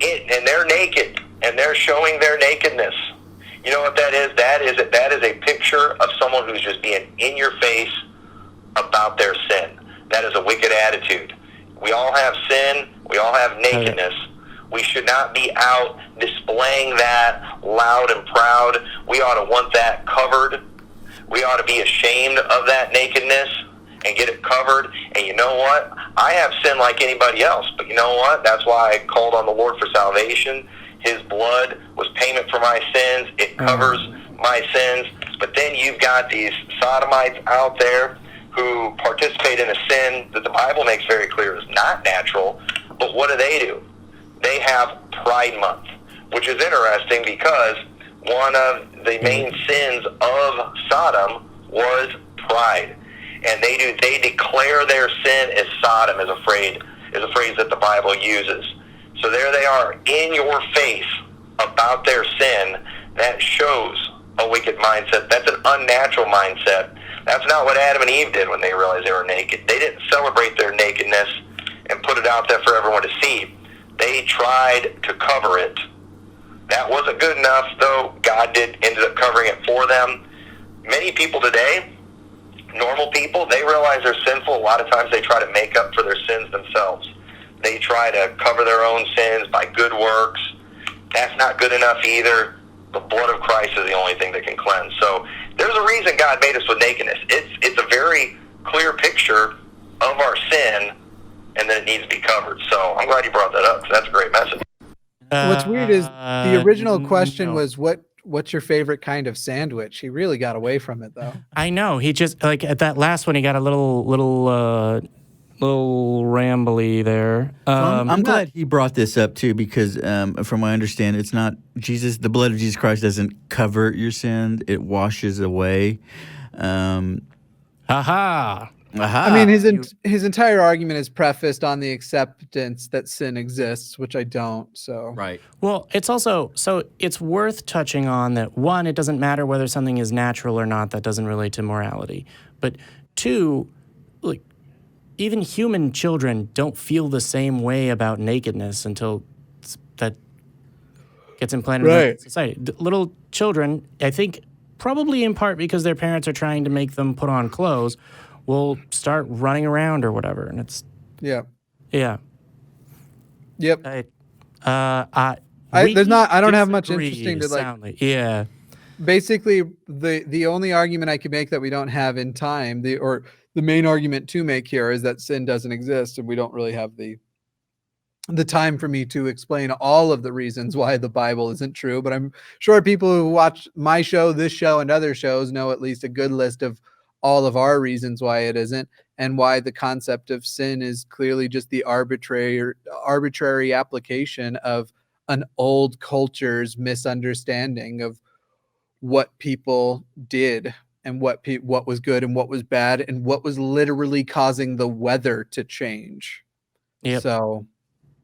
and they're naked and they're showing their nakedness, you know what that is? That is a picture of someone who's just being in your face about their sin. That is a wicked attitude. We all have sin. We all have nakedness. We should not be out displaying that loud and proud. We ought to want that covered. We ought to be ashamed of that nakedness and get it covered. And you know what? I have sin like anybody else. But you know what? That's why I called on the Lord for salvation. His blood was payment for my sins. It covers my sins. But then you've got these sodomites out there who participate in a sin that the Bible makes very clear is not natural. But what do? They have Pride Month, which is interesting because one of the main sins of Sodom was pride. And they declare their sin as Sodom, is a phrase that the Bible uses. So there they are in your face about their sin. That shows a wicked mindset. That's an unnatural mindset. That's not what Adam and Eve did when they realized they were naked. They didn't celebrate their nakedness and put it out there for everyone to see. They tried to cover it. That wasn't good enough, though. God ended up covering it for them. Many people today, normal people, they realize they're sinful. A lot of times they try to make up for their sins themselves. They try to cover their own sins by good works. That's not good enough either. The blood of Christ is the only thing that can cleanse. So there's a reason God made us with nakedness. It's a very clear picture of our sin, and that it needs to be covered. So I'm glad you brought that up, because that's a great message. What's weird is the original question was what's your favorite kind of sandwich? He really got away from it, though. I know. He just, like, at that last one, he got a little rambly there. I'm glad he brought this up too, because from what I understand, it's not Jesus. The blood of Jesus Christ doesn't cover your sin; it washes away. Ha-ha. I mean, his entire argument is prefaced on the acceptance that sin exists, which I don't. So Right. Well, it's also, so it's worth touching on that, one, it doesn't matter whether something is natural or not. That doesn't relate to morality. But two, like, even human children don't feel the same way about nakedness until that gets implanted in society. Little children, I think, probably in part because their parents are trying to make them put on clothes, will start running around or whatever, and it's yeah. Yep. I don't have much interesting to soundly. Yeah. Basically, the only argument I could make that we don't have in time, the main argument to make here is that sin doesn't exist, and we don't really have the time for me to explain all of the reasons why the Bible isn't true. But I'm sure people who watch my show, this show, and other shows know at least a good list of all of our reasons why it isn't, and why the concept of sin is clearly just the arbitrary application of an old culture's misunderstanding of what people did and what was good and what was bad and what was literally causing the weather to change. Yep. So,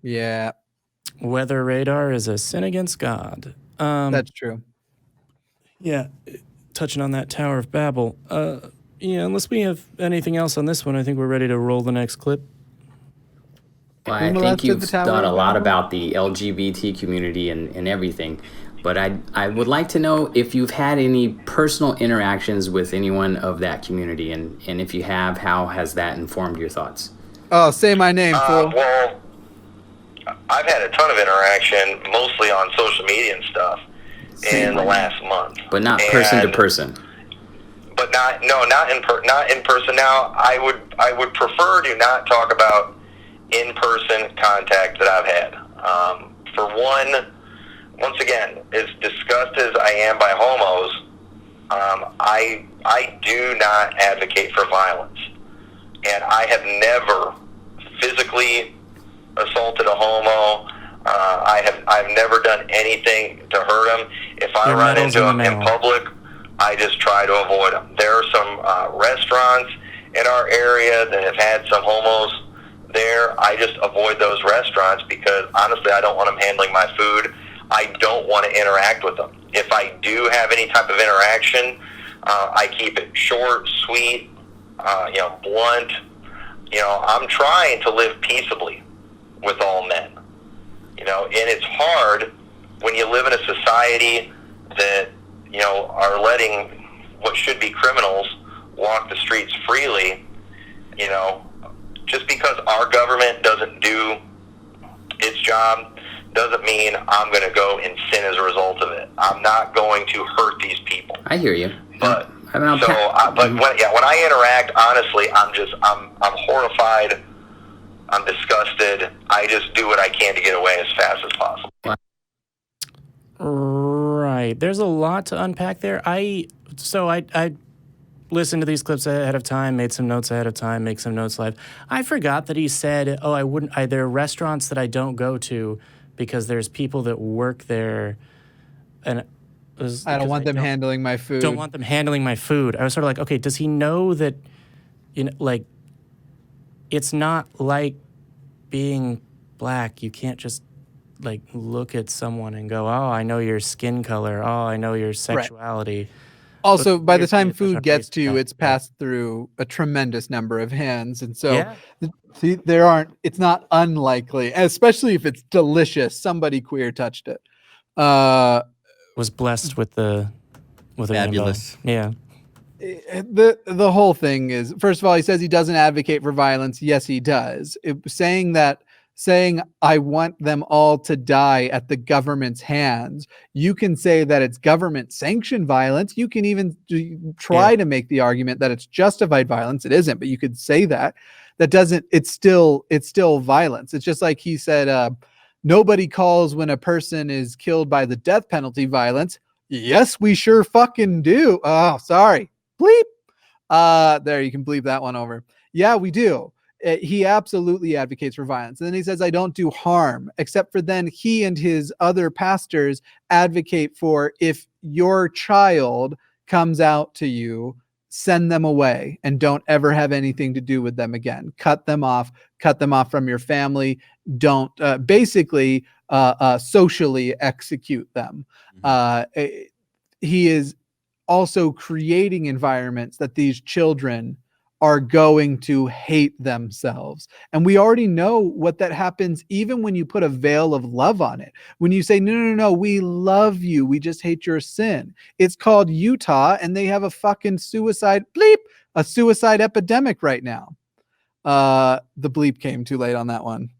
yeah. Weather radar is a sin against God. That's true. Yeah. Touching on that Tower of Babel. Yeah, unless we have anything else on this one, I think we're ready to roll the next clip. Well, I think you've thought a lot about the LGBT community and everything, but I would like to know if you've had any personal interactions with anyone of that community, and if you have, how has that informed your thoughts? Oh, say my name, fool. Well, I've had a ton of interaction, mostly on social media and stuff, in the last month. But not person to person. But not in person. Now, I would prefer to not talk about in-person contact that I've had. For one, once again, as disgusted as I am by homos, I do not advocate for violence, and I have never physically assaulted a homo. I've never done anything to hurt him. If I run into him in public, I just try to avoid them. There are some restaurants in our area that have had some homos there. I just avoid those restaurants because, honestly, I don't want them handling my food. I don't want to interact with them. If I do have any type of interaction, I keep it short, sweet, blunt. I'm trying to live peaceably with all men. And it's hard when you live in a society that, are letting what should be criminals walk the streets freely. Just because our government doesn't do its job doesn't mean I'm going to go and sin as a result of it. I'm not going to hurt these people. I hear you. But when I interact, honestly, I'm horrified. I'm disgusted. I just do what I can to get away as fast as possible. Right. There's a lot to unpack there. I listened to these clips ahead of time, made some notes ahead of time, make some notes live. I forgot that he said, there are restaurants that I don't go to because there's people that work there, and I don't want them handling my food. Don't want them handling my food. I was sort of like, okay, does he know that, it's not like being black. You can't just look at someone and go, oh, I know your skin color. Oh, I know your sexuality. Right. Also, by the time food gets to you, it's passed through a tremendous number of hands. And so it's not unlikely, especially if it's delicious, somebody queer touched it. Was blessed with a fabulous. Yeah. The whole thing is, first of all, he says he doesn't advocate for violence. Yes, he does. Saying I want them all to die at the government's hands. You can say that it's government sanctioned violence. You can even try to make the argument that it's justified violence. It isn't, but you could say that. That doesn't. It's still violence. It's just like he said. Nobody calls when a person is killed by the death penalty violence. Yes, we sure fucking do. Oh, sorry. Bleep. There, you can bleep that one over. Yeah, we do. He absolutely advocates for violence. And then he says, I don't do harm, except for then he and his other pastors advocate for, if your child comes out to you, send them away and don't ever have anything to do with them again. Cut them off from your family. Don't basically socially execute them. He is also creating environments that these children are going to hate themselves. And we already know what that happens even when you put a veil of love on it. When you say, no, we love you, we just hate your sin. It's called Utah, and they have a fucking suicide epidemic right now. The bleep came too late on that one.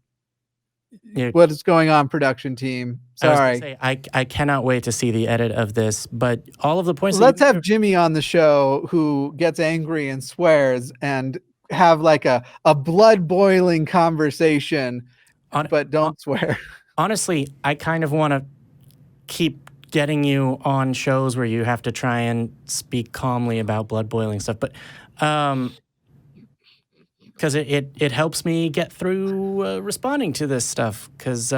What is going on, production team? Sorry. I cannot wait to see the edit of this, but all of the points. Let's have Jimmy on the show who gets angry and swears and have a blood boiling conversation, but don't swear. Honestly, I kind of want to keep getting you on shows where you have to try and speak calmly about blood boiling stuff, but because it helps me get through responding to this stuff. Because,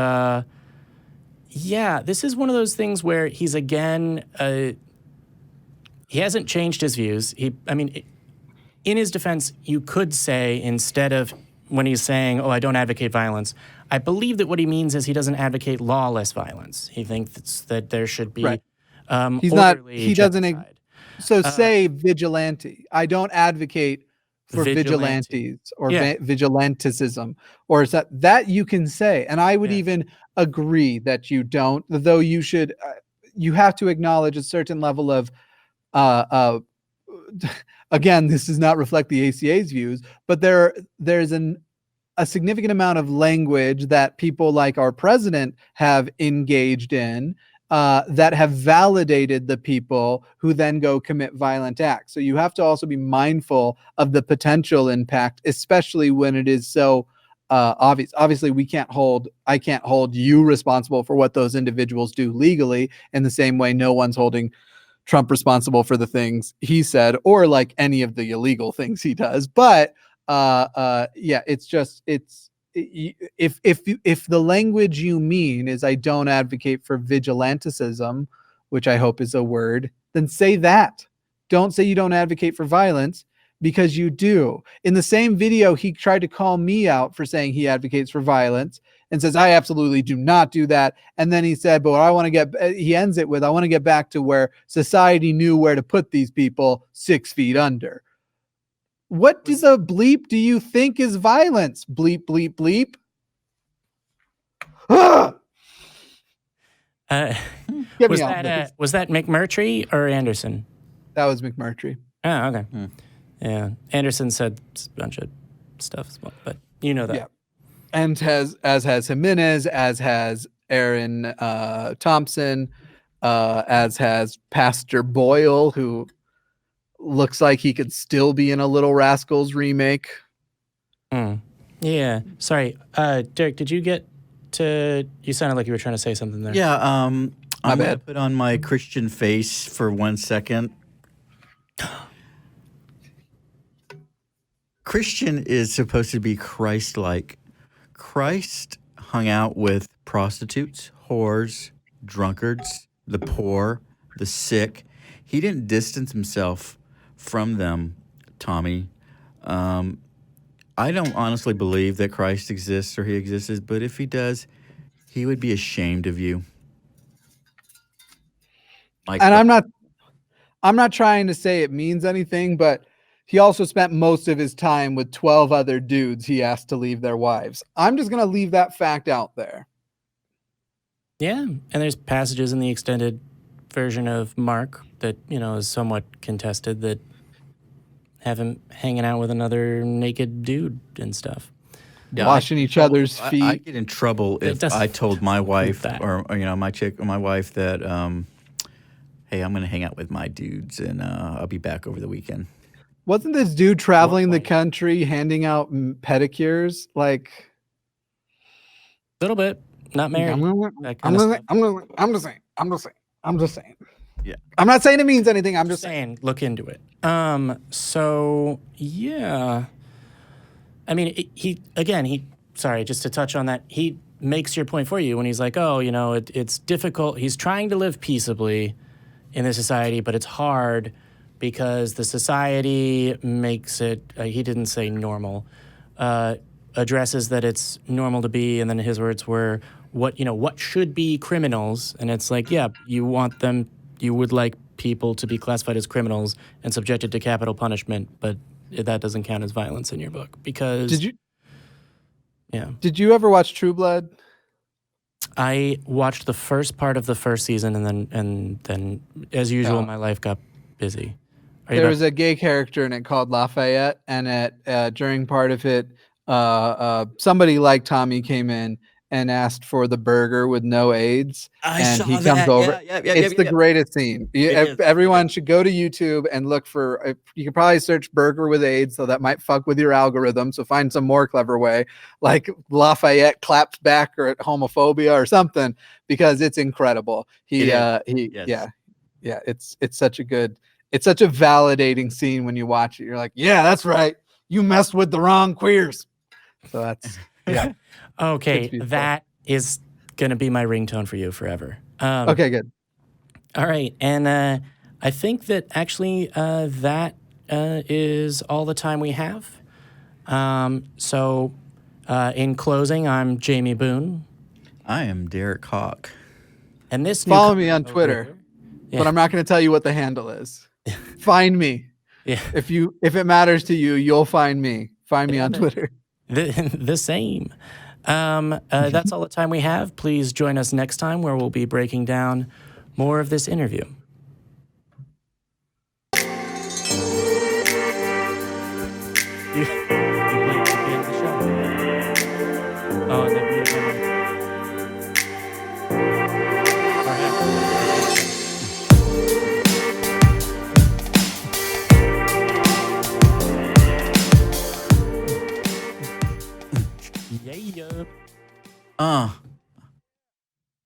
this is one of those things where he's, again, he hasn't changed his views. In his defense, you could say, instead of when he's saying, I don't advocate violence, I believe that what he means is he doesn't advocate lawless violence. He thinks that there should be he's not, he doesn't, say vigilante. I don't advocate for vigilantes or vigilantism, or is that you can say. And I would even agree that you don't, though you should, you have to acknowledge a certain level of, again, this does not reflect the ACA's views, but there's a significant amount of language that people like our president have engaged in, that have validated the people who then go commit violent acts. So you have to also be mindful of the potential impact, especially when it is so obvious. Obviously, I can't hold you responsible for what those individuals do legally, in the same way no one's holding Trump responsible for the things he said, or any of the illegal things he does. But if the language you mean is I don't advocate for vigilanticism, which I hope is a word, then say that. Don't say you don't advocate for violence, because you do. In the same video, he tried to call me out for saying he advocates for violence and says, I absolutely do not do that. And then he said, but he ends it with, I want to get back to where society knew where to put these people 6 feet under. What do the bleep do you think is violence? Bleep, bleep, bleep. Ah! Get Was me off this. was that McMurtry or Anderson? That was McMurtry. Oh, okay. Yeah, Anderson said a bunch of stuff as well, but you know that. Yeah. And as has Jimenez, as has Aaron Thompson, as has Pastor Boyle, who looks like he could still be in a Little Rascals remake. Yeah. Sorry, Derek. Did you get to? You sounded like you were trying to say something there. Yeah, I'm going to bad. put on my Christian face for 1 second. Christian is supposed to be Christ-like. Christ hung out with prostitutes, whores, drunkards, the poor, the sick. He didn't distance himself from them, Tommy. I don't honestly believe that Christ exists or he exists, but if he does, he would be ashamed of you. Like, And I'm not trying to say it means anything, but he also spent most of his time with 12 other dudes he asked to leave their wives. I'm just going to leave that fact out there. Yeah, and there's passages in the extended version of Mark that, you know, is somewhat contested that have him hanging out with another naked dude and stuff. Yeah, Washing each other's feet. I get in trouble if doesn't I told my wife that. or you know my wife that hey, I'm going to hang out with my dudes and I'll be back over the weekend. Wasn't this dude traveling the country handing out pedicures? Like, A little bit, not married. That kind I'm of stuff. just saying. Yeah. I'm not saying it means anything. I'm just saying, look into it. So yeah, I mean, sorry, just to touch on that, he makes your point for you when he's like, oh, you know, it's difficult. He's trying to live peaceably in the society, but it's hard because the society makes it, he didn't say normal, addresses that it's normal to be, and then his words were, what should be criminals? And it's like, yeah, you would like people to be classified as criminals and subjected to capital punishment, but that doesn't count as violence in your book because... Did you ever watch True Blood? I watched the first part of the first season, and then as usual, my life got busy. There was a gay character in it called Lafayette, and during part of it, somebody like Tommy came in and asked for the burger with no AIDS, and he comes over. It's the greatest scene. Everyone should go to YouTube and look for. You can probably search "burger with AIDS," so that might fuck with your algorithm. So find some more clever way, like Lafayette claps back or at homophobia or something, because it's incredible. It's such a good. It's such a validating scene when you watch it. You're like, yeah, that's right. You messed with the wrong queers. So that's yeah. Okay, that is going to be my ringtone for you forever. Okay, good. All right, and I think that actually that is all the time we have. So in closing, I'm Jamie Boone. I am Derek Hawke. And this follow me on Twitter, but I'm not going to tell you what the handle is. Find me. Yeah. If it matters to you, you'll find me. Find me on Twitter. The same. That's all the time we have. Please join us next time where we'll be breaking down more of this interview.